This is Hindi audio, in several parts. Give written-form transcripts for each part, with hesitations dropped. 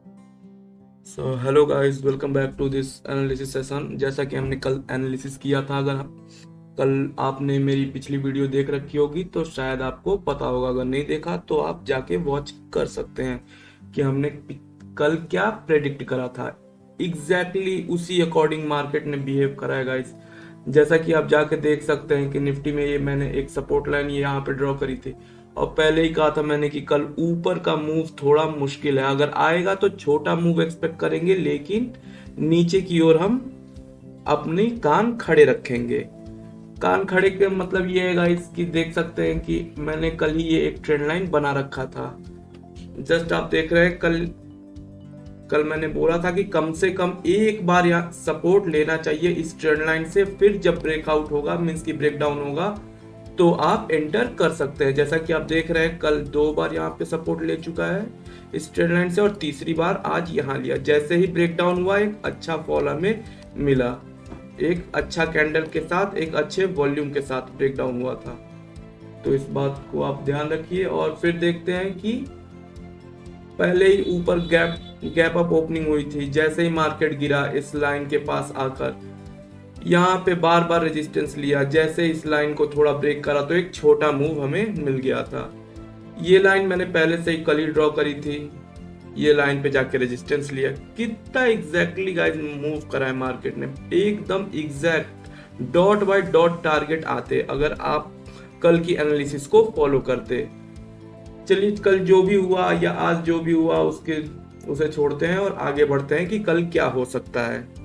So hello guys, welcome back to this analysis session. जैसा कि हमने कल एनालिसिस किया था, अगर कल आपने मेरी पिछली वीडियो देख रखी होगी तो शायद आपको पता होगा। अगर नहीं देखा तो आप जाके वॉच कर सकते हैं कि हमने कल क्या प्रेडिक्ट करा था। उसी अकॉर्डिंग मार्केट ने बिहेव करा है गाइस। जैसा कि आप जाके देख सकते हैं कि निफ्टी में ये मैंने एक सपोर्ट लाइन ये यहाँ पे ड्रॉ करी थी और पहले ही कहा था मैंने कि कल ऊपर का मूव थोड़ा मुश्किल है। अगर आएगा तो छोटा मूव एक्सपेक्ट करेंगे, लेकिन नीचे की ओर हम अपने कान खड़े रखेंगे। कान खड़े के मतलब ये है गाइस कि देख सकते हैं कि मैंने कल ही ये एक ट्रेंड लाइन बना रखा था। जस्ट आप देख रहे हैं, कल कल मैंने बोला था कि कम से कम एक बार यहाँ सपोर्ट लेना चाहिए इस ट्रेंड लाइन से, फिर जब ब्रेकआउट होगा मींस की ब्रेकडाउन होगा तो आप एंटर कर सकते हैं। जैसा कि आप देख रहे हैं, कल 2 बार यहाँ पे सपोर्ट ले चुका है इस ट्रेंड लाइन से और तीसरी बार आज यहाँ लिया। जैसे ही ब्रेकडाउन हुआ एक अच्छा फॉल हमें मिला, एक अच्छा कैंडल के साथ, एक अच्छे वॉल्यूम के साथ ब्रेकडाउन हुआ था। तो इस बात को आप ध्यान रखिए। और फिर देखते हैं कि पहले ही ऊपर गैप अप ओपनिंग हुई थी। जैसे ही मार्केट गिरा इस लाइन के पास आकर यहाँ पे बार बार रेजिस्टेंस लिया, जैसे इस लाइन को थोड़ा ब्रेक करा तो एक छोटा मूव हमें मिल गया था। ये लाइन मैंने पहले से ही कल ही ड्रॉ करी थी। ये लाइन पे जाके रेजिस्टेंस लिया। कितना एग्जैक्टली गाइस मूव करा है मार्केट ने, एकदम exact dot by dot target आते अगर आप कल की एनालिसिस को फॉलो करते। चलिए, कल जो भी हुआ या आज जो भी हुआ उसे छोड़ते हैं और आगे बढ़ते हैं कि कल क्या हो सकता है।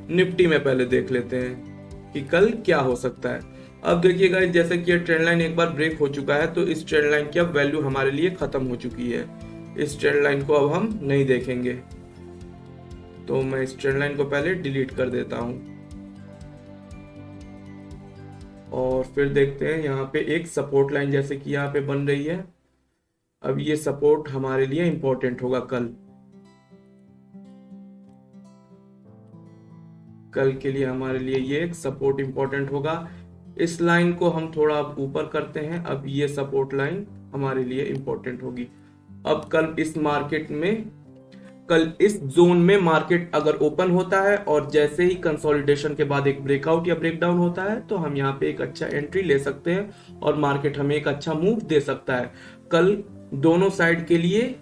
निफ्टी में पहले देख लेते हैं कि कल क्या हो सकता है। अब देखिएगा, जैसे कि ट्रेंड लाइन एक बार ब्रेक हो चुका है तो इस ट्रेंड लाइन की अब वैल्यू हमारे लिए खत्म हो चुकी है। इस ट्रेंड लाइन को अब हम नहीं देखेंगे, तो मैं इस ट्रेंड लाइन को पहले डिलीट कर देता हूं। और फिर देखते हैं यहाँ पे एक सपोर्ट लाइन जैसे कि यहाँ पे बन रही है। अब ये सपोर्ट हमारे लिए इंपॉर्टेंट होगा कल के लिए हमारे लिए ये एक सपोर्ट इंपॉर्टेंट होगा। इस लाइन को हम थोड़ा ऊपर करते हैं। अब ये सपोर्ट लाइन हमारे लिए इंपॉर्टेंट होगी। अब कल इस जोन में मार्केट अगर ओपन होता है और जैसे ही कंसोलिडेशन के बाद एक ब्रेकआउट या ब्रेकडाउन होता है तो हम यहाँ पे एक अच्छा एंट्री ले सकते हैं और मार्केट हमें एक अच्छा मूव दे सकता है। कल दोनों साइड के लिए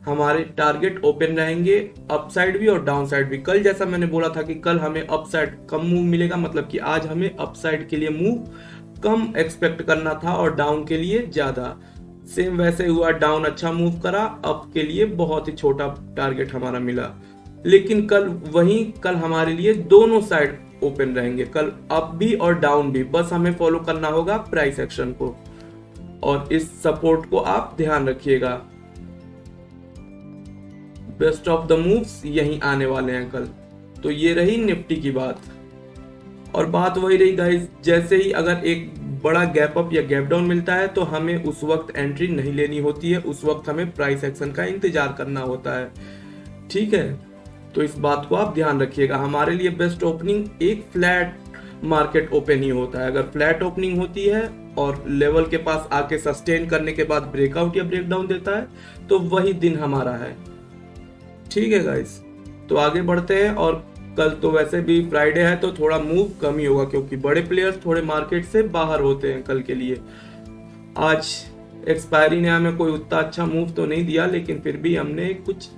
हमारे टारगेट ओपन रहेंगे, अप साइड भी और डाउन साइड भी। कल जैसा मैंने बोला था कि कल हमें अप साइड कम मूव मिलेगा, मतलब कि आज हमें अप साइड के लिए मूव कम एक्सपेक्ट करना था और डाउन के लिए ज्यादा। सेम वैसे हुआ, डाउन अच्छा मूव करा, अप के लिए बहुत ही छोटा टारगेट हमारा मिला। लेकिन कल हमारे लिए दोनों साइड ओपन रहेंगे, कल अप भी और डाउन भी। बस हमें फॉलो करना होगा प्राइस एक्शन को और इस सपोर्ट को आप ध्यान रखिएगा। बेस्ट ऑफ द मूव्स यही आने वाले हैं कल। तो ये रही निफ्टी की बात। और बात वही रही गाइस, जैसे ही अगर एक बड़ा गैप अप या गैप डाउन मिलता है तो हमें उस वक्त एंट्री नहीं लेनी होती है, उस वक्त हमें प्राइस एक्शन का इंतजार करना होता है। ठीक है, तो इस बात को आप ध्यान रखिएगा। हमारे लिए बेस्ट ओपनिंग एक फ्लैट मार्केट ओपन ही होता है। अगर फ्लैट ओपनिंग होती है और लेवल के पास आके सस्टेन करने के बाद ब्रेकआउट या ब्रेकडाउन देता है तो वही दिन हमारा है। ठीक है गाइस, तो आगे बढ़ते हैं। और कल तो वैसे भी फ्राइडे है तो थोड़ा मूव कम ही होगा क्योंकि बड़े प्लेयर्स थोड़े मार्केट से बाहर होते हैं कल के लिए। आज एक्सपायरी ने हमें कोई उतना अच्छा मूव तो नहीं दिया, लेकिन फिर भी हमने कुछ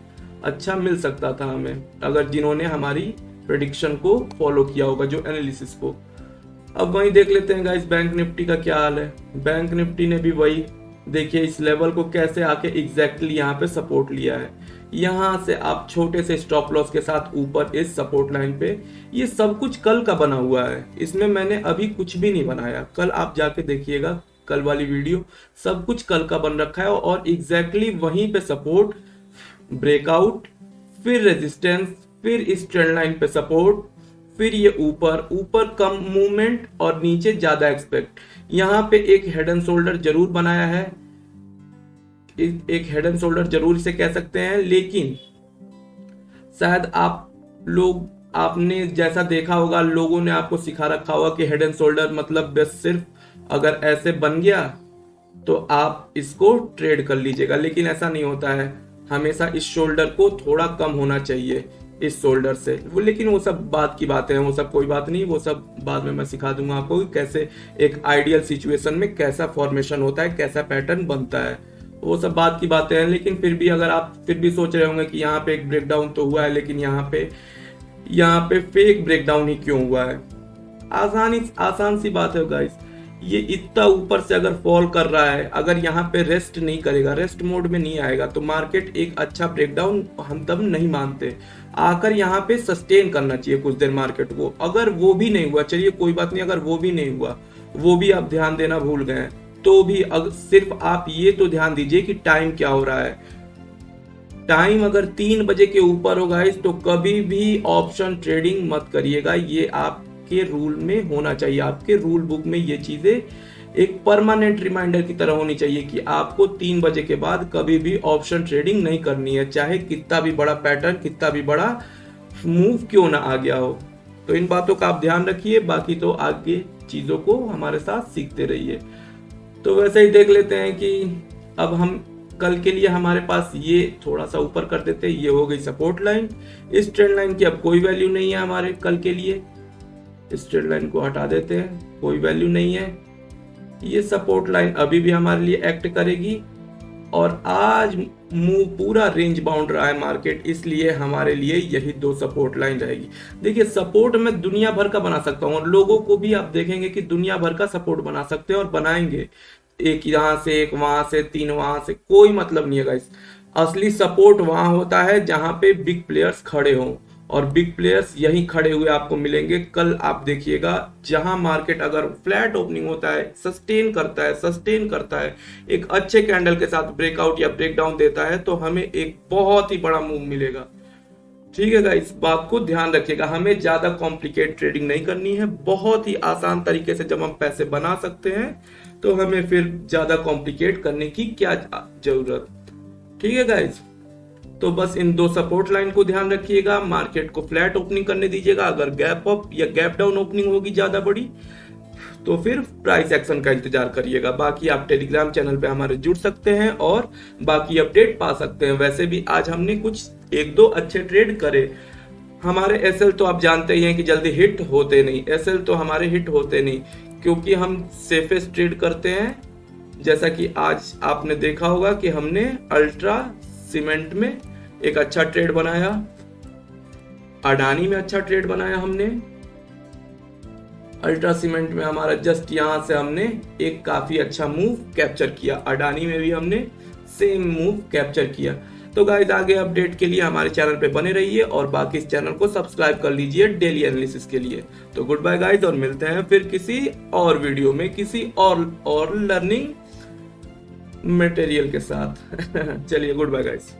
अच्छा मिल सकता था हमें, अगर जिन्होंने हमारी प्रेडिक्शन को फॉलो किया होगा, जो एनालिसिस को। अब वही देख लेते हैं गाइस, बैंक निफ्टी का क्या हाल है। बैंक निफ्टी ने भी वही, देखिए इस लेवल को कैसे आके एग्जैक्टली यहाँ पे सपोर्ट लिया है। यहाँ से आप छोटे से स्टॉप लॉस के साथ ऊपर इस सपोर्ट लाइन पे, ये सब कुछ कल का बना हुआ है, इसमें मैंने अभी कुछ भी नहीं बनाया। कल आप जाके देखिएगा कल वाली वीडियो, सब कुछ कल का बन रखा है और एग्जैक्टली वहीं पे सपोर्ट, ब्रेकआउट, फिर रेजिस्टेंस, फिर इस ट्रेंड लाइन पे सपोर्ट, फिर ये ऊपर कम मूवमेंट और नीचे ज्यादा एक्सपेक्ट। यहाँ पे एक हेड एंड शोल्डर जरूर बनाया है, एक हेड एंड शोल्डर जरूर इसे कह सकते हैं। लेकिन शायद आपने जैसा देखा होगा, लोगों ने आपको सिखा रखा होगा कि हेड एंड शोल्डर मतलब बस सिर्फ अगर ऐसे बन गया तो आप इसको ट्रेड कर लीजिएगा, लेकिन ऐसा नहीं होता है। हमेशा इस शोल्डर को थोड़ा कम होना चाहिए इस शोल्डर से वो, लेकिन वो सब बात की बातें हैं, वो सब कोई बात नहीं, वो सब बाद में मैं सिखा दूंगा आपको कि कैसे एक आइडियल सिचुएशन में कैसा फॉर्मेशन होता है, कैसा पैटर्न बनता है, वो सब बात की बातें हैं। लेकिन फिर भी अगर आप फिर भी सोच रहे होंगे कि यहाँ पे एक ब्रेकडाउन तो हुआ है, लेकिन यहाँ पे फेक ब्रेकडाउन ही क्यों हुआ है, आसान सी बात है गाइस। ये इतना ऊपर से अगर फॉल कर रहा है, अगर यहाँ पे रेस्ट नहीं करेगा, रेस्ट मोड में नहीं आएगा, तो मार्केट एक अच्छा ब्रेकडाउन हम तब नहीं मानते। आकर यहाँ पे सस्टेन करना चाहिए कुछ देर मार्केट को। अगर वो भी नहीं हुआ, चलिए कोई बात नहीं, अगर वो भी नहीं हुआ, वो भी आप ध्यान देना भूल गए, तो भी सिर्फ आप ये तो ध्यान दीजिए कि टाइम क्या हो रहा है। टाइम अगर 3 बजे के ऊपर हो गाइस, तो कभी भी ऑप्शन ट्रेडिंग मत करिएगा। ये आपके रूल में होना चाहिए, आपके रूल बुक में ये चीजें एक परमानेंट रिमाइंडर की तरह होनी चाहिए कि आपको 3 बजे के बाद कभी भी ऑप्शन ट्रेडिंग नहीं करनी है, चाहे कितना भी बड़ा पैटर्न, कितना भी बड़ा मूव क्यों ना आ गया हो। तो इन बातों का आप ध्यान रखिए, बाकी तो आगे चीजों को हमारे साथ सीखते रहिए। तो वैसे ही देख लेते हैं कि अब हम कल के लिए हमारे पास ये थोड़ा सा ऊपर कर देते हैं। ये हो गई सपोर्ट लाइन। इस ट्रेंड लाइन की अब कोई वैल्यू नहीं है हमारे कल के लिए, इस ट्रेंड लाइन को हटा देते हैं, कोई वैल्यू नहीं है। ये सपोर्ट लाइन अभी भी हमारे लिए एक्ट करेगी, और आज मूव पूरा रेंज बाउंड रहा है मार्केट, इसलिए हमारे लिए यही 2 सपोर्ट लाइन रहेगी। देखिए सपोर्ट मैं दुनिया भर का बना सकता हूँ, और लोगों को भी आप देखेंगे कि दुनिया भर का सपोर्ट बना सकते हैं और बनाएंगे, एक यहाँ से, एक वहां से, 3 वहां से, कोई मतलब नहीं है गाइस। असली सपोर्ट वहां होता है जहां पे बिग प्लेयर्स खड़े हों, और बिग प्लेयर्स यहीं खड़े हुए आपको मिलेंगे। कल आप देखिएगा, जहां मार्केट अगर फ्लैट ओपनिंग होता है, सस्टेन करता है, एक अच्छे कैंडल के साथ ब्रेकआउट या ब्रेकडाउन देता है, तो हमें एक बहुत ही बड़ा मूव मिलेगा। ठीक है गाइस, इस बात को ध्यान रखिएगा, हमें ज्यादा कॉम्प्लिकेट ट्रेडिंग नहीं करनी है। बहुत ही आसान तरीके से जब हम पैसे बना सकते हैं, तो हमें फिर ज्यादा कॉम्प्लिकेट करने की क्या जरूरत। ठीक है गाइस, तो बस इन 2 सपोर्ट लाइन को ध्यान रखिएगा, मार्केट को फ्लैट ओपनिंग करने दीजिएगा। अगर गैप अप या गैप डाउन ओपनिंग होगी ज्यादा बड़ी, तो फिर प्राइस एक्शन का इंतजार करिएगा। बाकी आप टेलीग्राम चैनल पे हमारे जुड़ सकते हैं और बाकी अपडेट पा सकते हैं। वैसे भी आज हमने कुछ 1-2 अच्छे ट्रेड करे। हमारे एसएल तो आप जानते ही हैं कि जल्दी हिट होते नहीं, एसएल तो हमारे हिट होते नहीं, क्योंकि हम सेफेस्ट ट्रेड करते हैं। जैसा कि आज आपने देखा होगा कि हमने अल्ट्रा सीमेंट में एक अच्छा ट्रेड बनाया, अडानी में अच्छा ट्रेड बनाया हमने। अल्ट्रा सीमेंट में हमारा जस्ट यहां से हमने एक काफी अच्छा मूव कैप्चर किया, अडानी में भी हमने सेम मूव कैप्चर किया। तो गाइस, आगे अपडेट के लिए हमारे चैनल पे बने रहिए और बाकी इस चैनल को सब्सक्राइब कर लीजिए डेली एनालिसिस के लिए। तो गुड बाय गाइस, और मिलते हैं फिर किसी और वीडियो में किसी और लर्निंग मटेरियल के साथ। चलिए गुड बाय गाइस।